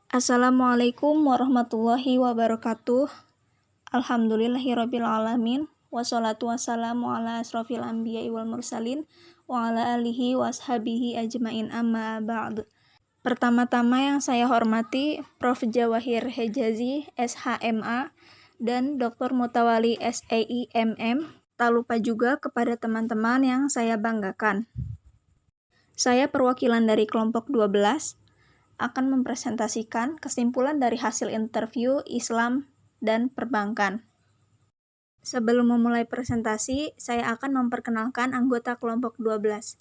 Assalamualaikum warahmatullahi wabarakatuh. Alhamdulillahirabbil alamin. Wassalatu wassalamu ala asrofil anbiya'i wal mursalin wa ala alihi washabihi ajmain amma ba'd. Pertama-tama yang saya hormati Prof. Jawahir Hejazi, SHMA, dan Dr. Mutawali SAIMM. Tak lupa juga kepada teman-teman yang saya banggakan. Saya perwakilan dari kelompok 12 akan mempresentasikan kesimpulan dari hasil interview Islam dan perbankan. Sebelum memulai presentasi, saya akan memperkenalkan anggota kelompok 12.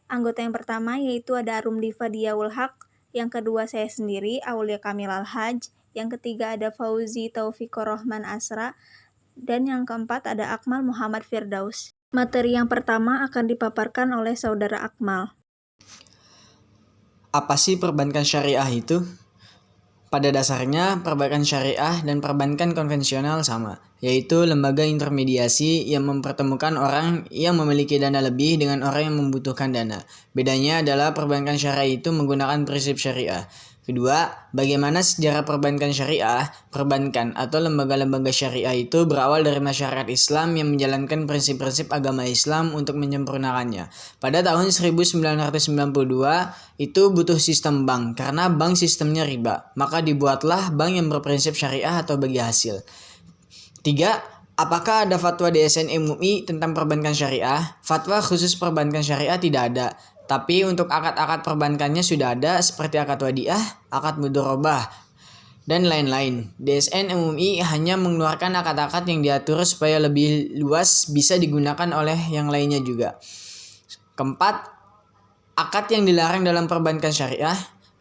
Anggota yang pertama yaitu ada Rumdi Fadiyaul Haq, yang kedua saya sendiri, Aulia Kamil Al-Haj, yang ketiga ada Fauzi Taufikur Rahman Asra, dan yang keempat ada Akmal Muhammad Firdaus. Materi yang pertama akan dipaparkan oleh Saudara Akmal. Apa sih perbankan syariah itu? Pada dasarnya, perbankan syariah dan perbankan konvensional sama, yaitu lembaga intermediasi yang mempertemukan orang yang memiliki dana lebih dengan orang yang membutuhkan dana. Bedanya adalah perbankan syariah itu menggunakan prinsip syariah. Kedua, bagaimana sejarah perbankan syariah? Perbankan atau lembaga-lembaga syariah itu berawal dari masyarakat Islam yang menjalankan prinsip-prinsip agama Islam untuk menyempurnakannya. Pada tahun 1992, itu butuh sistem bank, karena bank sistemnya riba. Maka dibuatlah bank yang berprinsip syariah atau bagi hasil. 3. Apakah ada fatwa DSN MUI tentang perbankan syariah? Fatwa khusus perbankan syariah tidak ada. Tapi untuk akad-akad perbankannya sudah ada seperti akad wadiah, akad mudharabah, dan lain-lain. DSN MUI hanya mengeluarkan akad-akad yang diatur supaya lebih luas bisa digunakan oleh yang lainnya juga. Keempat, akad yang dilarang dalam perbankan syariah.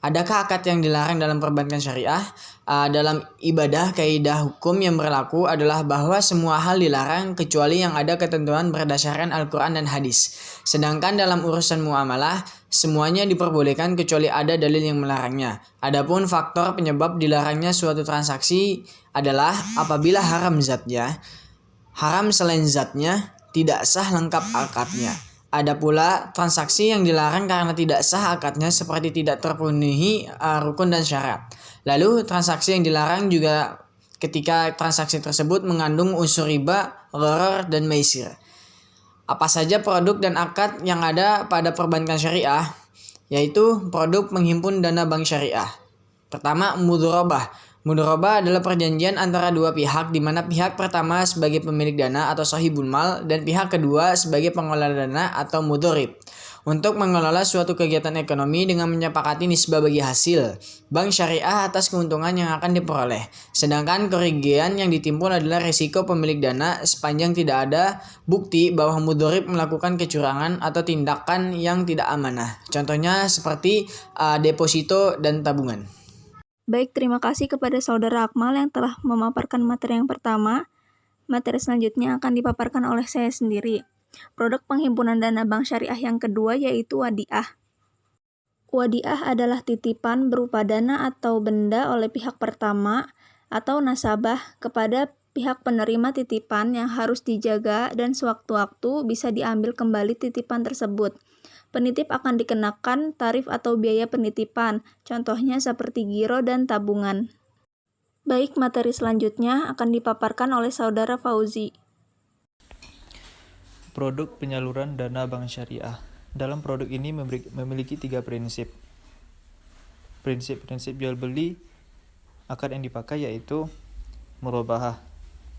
Adakah akad yang dilarang dalam perbankan syariah? Dalam ibadah, kaidah hukum yang berlaku adalah bahwa semua hal dilarang kecuali yang ada ketentuan berdasarkan Al-Quran dan hadis. Sedangkan dalam urusan muamalah, semuanya diperbolehkan kecuali ada dalil yang melarangnya. Adapun faktor penyebab dilarangnya suatu transaksi adalah apabila haram zatnya, haram selain zatnya, tidak sah lengkap akadnya. Ada pula transaksi yang dilarang karena tidak sah akadnya seperti tidak terpenuhi rukun dan syarat. Lalu transaksi yang dilarang juga ketika transaksi tersebut mengandung unsur riba, gharar, dan maisir. Apa saja produk dan akad yang ada pada perbankan syariah? Yaitu produk menghimpun dana bank syariah. Pertama, mudharabah. Mudharabah adalah perjanjian antara dua pihak di mana pihak pertama sebagai pemilik dana atau sahibul mal dan pihak kedua sebagai pengelola dana atau mudharib untuk mengelola suatu kegiatan ekonomi dengan menyepakati nisbah bagi hasil bank syariah atas keuntungan yang akan diperoleh. Sedangkan kerugian yang ditimbul adalah risiko pemilik dana sepanjang tidak ada bukti bahwa mudharib melakukan kecurangan atau tindakan yang tidak amanah. Contohnya seperti deposito dan tabungan. Baik, terima kasih kepada Saudara Akmal yang telah memaparkan materi yang pertama. Materi selanjutnya akan dipaparkan oleh saya sendiri. Produk penghimpunan dana bank syariah yang kedua yaitu wadiah. Wadiah adalah titipan berupa dana atau benda oleh pihak pertama atau nasabah kepada pihak penerima titipan yang harus dijaga dan sewaktu-waktu bisa diambil kembali titipan tersebut. Penitip akan dikenakan tarif atau biaya penitipan, contohnya seperti giro dan tabungan. Baik, materi selanjutnya akan dipaparkan oleh Saudara Fauzi. Produk penyaluran dana bank syariah. Dalam produk ini memiliki 3 prinsip. Prinsip jual beli akad yang dipakai yaitu murabahah.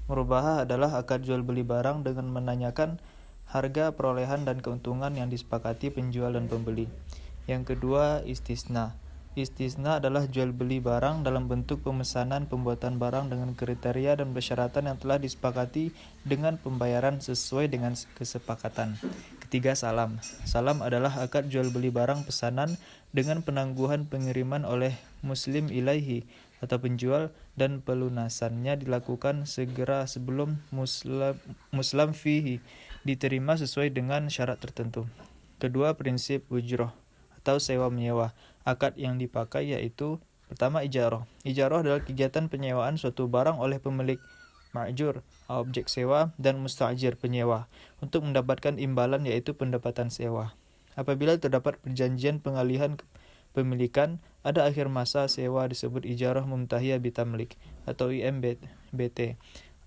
Murabahah adalah akad jual beli barang dengan menanyakan harga, perolehan, dan keuntungan yang disepakati penjual dan pembeli. Yang kedua, istisna. Istisna adalah jual beli barang dalam bentuk pemesanan pembuatan barang dengan kriteria dan persyaratan yang telah disepakati dengan pembayaran sesuai dengan kesepakatan. Ketiga, salam. Salam adalah akad jual beli barang pesanan dengan penangguhan pengiriman oleh muslim ilaihi atau penjual dan pelunasannya dilakukan segera sebelum muslim fihi diterima sesuai dengan syarat tertentu. Kedua, prinsip ujroh atau sewa menyewa. Akad yang dipakai yaitu pertama, ijarah. Ijarah adalah kegiatan penyewaan suatu barang oleh pemilik ma'jur, objek sewa, dan musta'jir, penyewa, untuk mendapatkan imbalan yaitu pendapatan sewa. Apabila terdapat perjanjian pengalihan pemilikan Ada akhir masa sewa disebut ijarah mumtahiyah bitamlik atau IMBT,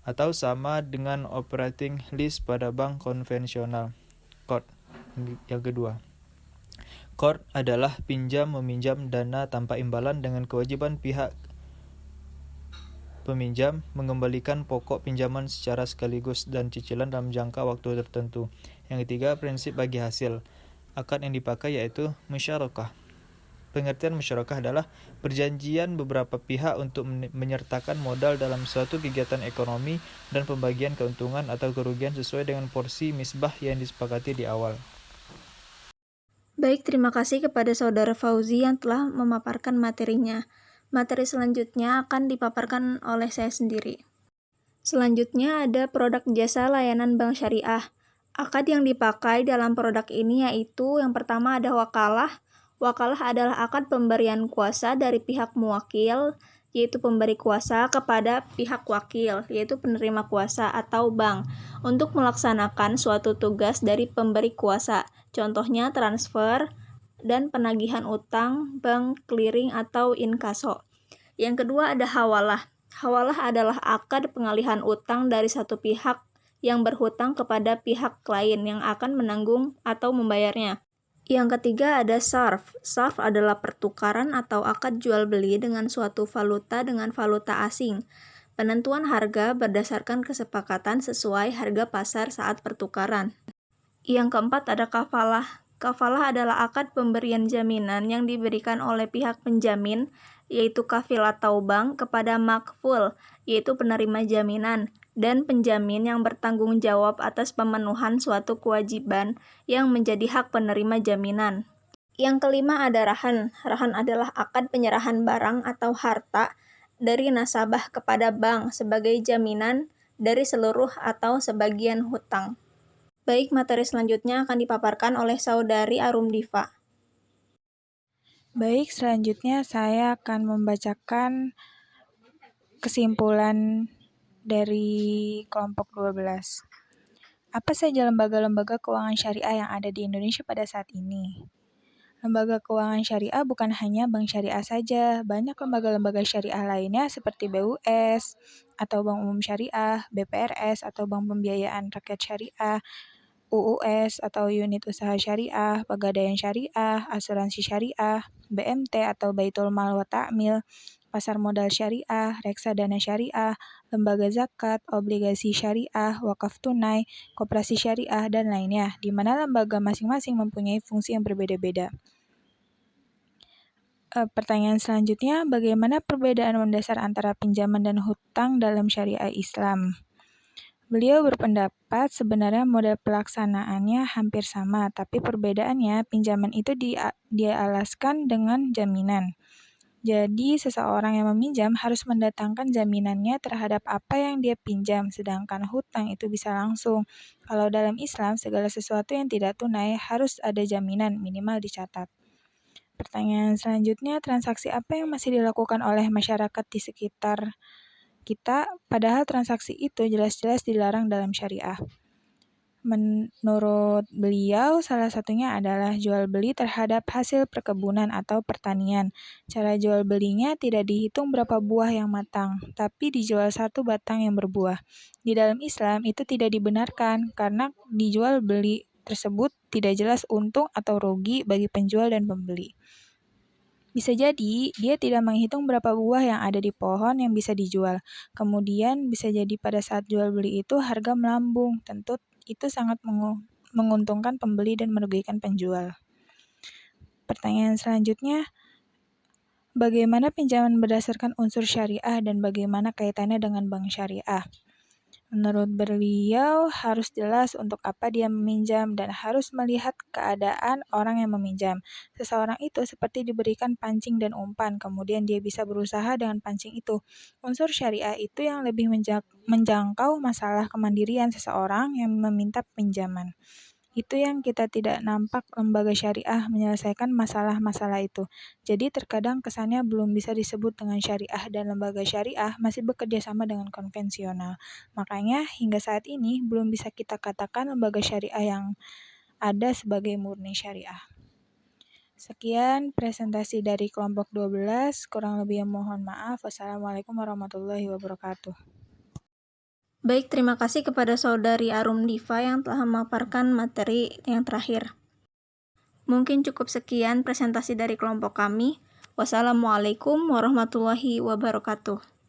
atau sama dengan operating lease pada bank konvensional. Qard. Yang kedua, qard adalah pinjam meminjam dana tanpa imbalan dengan kewajiban pihak peminjam mengembalikan pokok pinjaman secara sekaligus dan cicilan dalam jangka waktu tertentu. Yang ketiga, prinsip bagi hasil. Akad yang dipakai yaitu musyarakah. Pengertian musyarakah adalah perjanjian beberapa pihak untuk menyertakan modal dalam suatu kegiatan ekonomi dan pembagian keuntungan atau kerugian sesuai dengan porsi misbah yang disepakati di awal. Baik, terima kasih kepada Saudara Fauzi yang telah memaparkan materinya. Materi selanjutnya akan dipaparkan oleh saya sendiri. Selanjutnya ada produk jasa layanan bank syariah. Akad yang dipakai dalam produk ini yaitu yang pertama ada wakalah. Wakalah adalah akad pemberian kuasa dari pihak muwakil, yaitu pemberi kuasa kepada pihak wakil, yaitu penerima kuasa atau bank, untuk melaksanakan suatu tugas dari pemberi kuasa. Contohnya transfer dan penagihan utang, bank clearing atau inkaso. Yang kedua ada hawalah. Hawalah adalah akad pengalihan utang dari satu pihak yang berhutang kepada pihak lain yang akan menanggung atau membayarnya. Yang ketiga ada sarf. Sarf adalah pertukaran atau akad jual beli dengan suatu valuta dengan valuta asing. Penentuan harga berdasarkan kesepakatan sesuai harga pasar saat pertukaran. Yang keempat ada kafalah. Kafalah adalah akad pemberian jaminan yang diberikan oleh pihak penjamin, yaitu kafil atau bank, kepada makful, yaitu penerima jaminan, dan penjamin yang bertanggung jawab atas pemenuhan suatu kewajiban yang menjadi hak penerima jaminan. Yang kelima ada rahan. Rahan adalah akad penyerahan barang atau harta dari nasabah kepada bank sebagai jaminan dari seluruh atau sebagian hutang. Baik, materi selanjutnya akan dipaparkan oleh Saudari Arum Diva. Baik, selanjutnya saya akan membacakan kesimpulan dari kelompok 12. Apa saja lembaga-lembaga keuangan syariah yang ada di Indonesia pada saat ini? Lembaga keuangan syariah bukan hanya bank syariah saja, banyak lembaga-lembaga syariah lainnya seperti BUS atau Bank Umum Syariah, BPRS atau Bank Pembiayaan Rakyat Syariah, UUS atau Unit Usaha Syariah, Pegadaian Syariah, Asuransi Syariah, BMT atau Baitul Mal wa Ta'mil, Pasar Modal Syariah, Reksadana Syariah, Lembaga Zakat, Obligasi Syariah, Wakaf Tunai, Koperasi Syariah, dan lainnya, di mana lembaga masing-masing mempunyai fungsi yang berbeda-beda. Pertanyaan selanjutnya, bagaimana perbedaan mendasar antara pinjaman dan hutang dalam syariah Islam? Beliau berpendapat sebenarnya model pelaksanaannya hampir sama, tapi perbedaannya pinjaman itu dialaskan dengan jaminan. Jadi, seseorang yang meminjam harus mendatangkan jaminannya terhadap apa yang dia pinjam, sedangkan hutang itu bisa langsung. Kalau dalam Islam, segala sesuatu yang tidak tunai harus ada jaminan, minimal dicatat. Pertanyaan selanjutnya, transaksi apa yang masih dilakukan oleh masyarakat di sekitar kita, padahal transaksi itu jelas-jelas dilarang dalam syariah? Menurut beliau, salah satunya adalah jual beli terhadap hasil perkebunan atau pertanian. Cara jual belinya tidak dihitung berapa buah yang matang, tapi dijual satu batang yang berbuah. Di dalam Islam itu tidak dibenarkan karena dijual beli tersebut tidak jelas untung atau rugi bagi penjual dan pembeli. Bisa jadi dia tidak menghitung berapa buah yang ada di pohon yang bisa dijual. Kemudian bisa jadi pada saat jual beli itu harga melambung. Tentu itu sangat menguntungkan pembeli dan merugikan penjual. Pertanyaan selanjutnya, bagaimana pinjaman berdasarkan unsur syariah dan bagaimana kaitannya dengan bank syariah? Menurut beliau, harus jelas untuk apa dia meminjam dan harus melihat keadaan orang yang meminjam. Seseorang itu seperti diberikan pancing dan umpan, kemudian dia bisa berusaha dengan pancing itu. Unsur syariah itu yang lebih menjangkau masalah kemandirian seseorang yang meminta pinjaman. Itu yang kita tidak nampak lembaga syariah menyelesaikan masalah-masalah itu. Jadi terkadang kesannya belum bisa disebut dengan syariah dan lembaga syariah masih bekerja sama dengan konvensional. Makanya hingga saat ini belum bisa kita katakan lembaga syariah yang ada sebagai murni syariah. Sekian presentasi dari kelompok 12, kurang lebih mohon maaf. Wassalamualaikum warahmatullahi wabarakatuh. Baik, terima kasih kepada Saudari Arum Diva yang telah memaparkan materi yang terakhir. Mungkin cukup sekian presentasi dari kelompok kami. Wassalamualaikum warahmatullahi wabarakatuh.